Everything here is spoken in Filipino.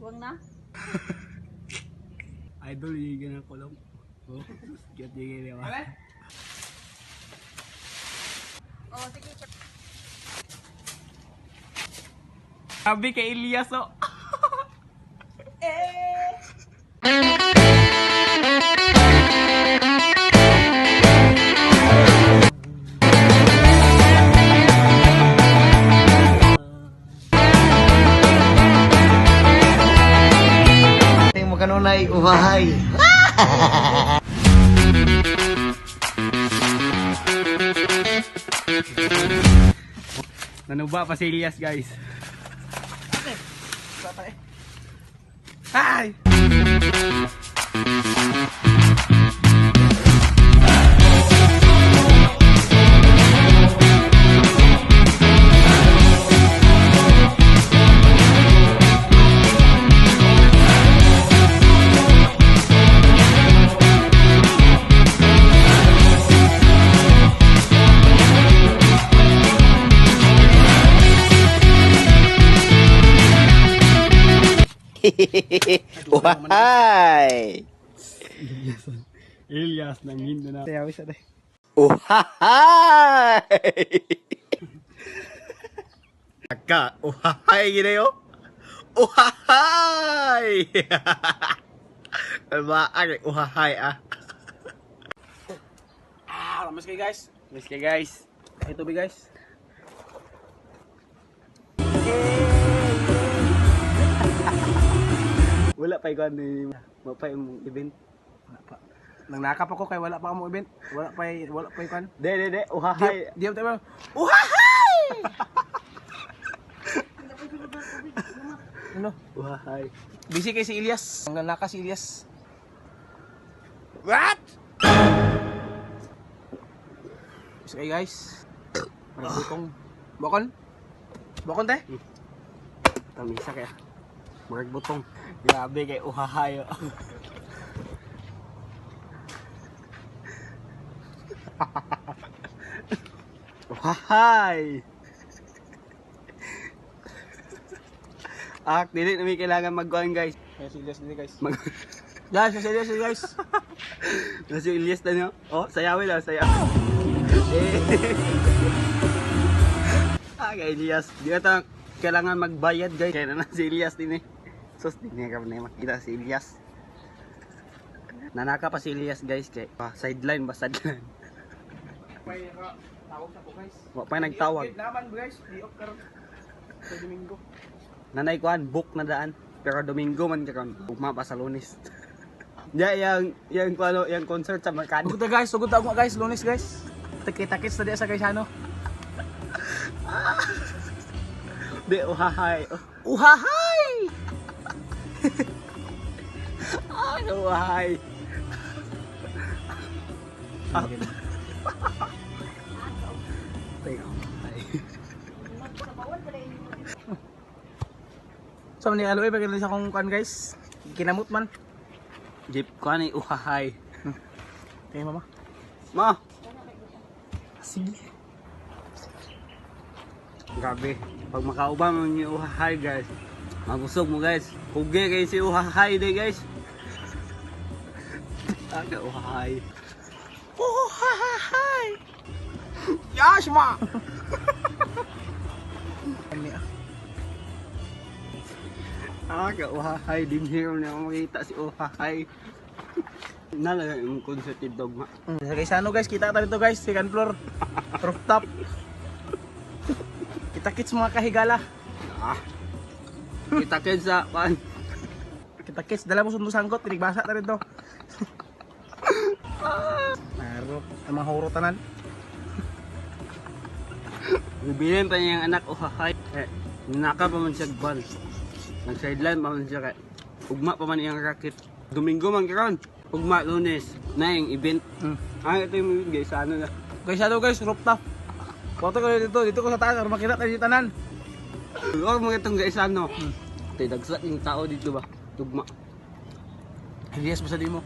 Aswang na. Idol, higigil ng kulong. Oh, get higigil naman. Oh, sige. Sabi kay Elias, oh. Tingin mo kanunay, uhahay. Nanuba pa si Elias, guys. Hi! Uhahay! Elias ng Mindanao. Sayaw isa deh. Uhahay! Aka, uhahay gina yo. Uhahay! Maang uhahay ah. Mas kayo guys. Mas kayo guys. Ito be guys. Wala pa ikaw ni mapay mong event. Wala pa. Nang nakap ako kay wala pa akong event. Wala pa ikan. De, uhahay. Diyan tayo. Uhahay! Ano? Uhahay. Busy kay si Elias. Ang naka si Elias. What? So okay guys. Bukong. Bokon? Bokon te? Tamisa kaya. Marag butong. Grabe kay uhahay. Uhahay! Dili na may kailangan magkuhan guys. Yes, Elias din guys. Guys, yes, Elias din guys. Nasi Elias na nyo. Oh, sayawin lang, sayawin. Kay Elias. Di ata kailangan magbayad guys. Kaya na si Elias din eh. Sus, di niya ka na makita si Elias. Nanaka pa si Elias guys. Kaya sideline ba? Sideline. Tawag sa po guys. Wala pa nagtawag. Naman guys. Di off karon. Sa Domingo. Nanay kuan, book na daan. Pero Domingo man karon. Ugma pa sa Lunes. Yang kuano, yang concert sa Mercado. Sugod guys, sugod ta guys, Lunes guys. Takit-takit sa diya sa Gaisano. Di uhahay. Uhahay! Uhahay. So ni aloy pag sa kong kan guys. Kinamot man. Jeep ko ni uhahay. Tingnan mama. Ma. Sige. Grabe. Pag makauban mo yung uhahay guys. Mabusog mo guys. Hugi kayo si uhahay de guys. Aga uhahay. Uhahay. Yash ma. Aga uhahay din here na makita si uhahay. Nalaga yung concerted dogma. Sa Gaisano guys, kita tayo dito guys, second floor. Rooftop. Kita-kits mga kahigala. Kita-kits sa pan. Kita-kits, dala mo sundo sangkot, tinigbasa na rin to. Naro, ang mga huro tanan. Bibilin pa niya yung anak, uhahay. Naka pa man siya gban. Nag-sideline pa man siya kaya. Ugma pa man iyang racket. Domingo man karon. Ugma Lunes na yung event. Ito yung guys, ano na. Guys, ano guys, rooftop. Foto ko dito ko sa taas, para makita tayo yung tanan. Huwag mo itong guys, ano. Dagsa yung tao dito ba? Tugma. Elias, basta di mo.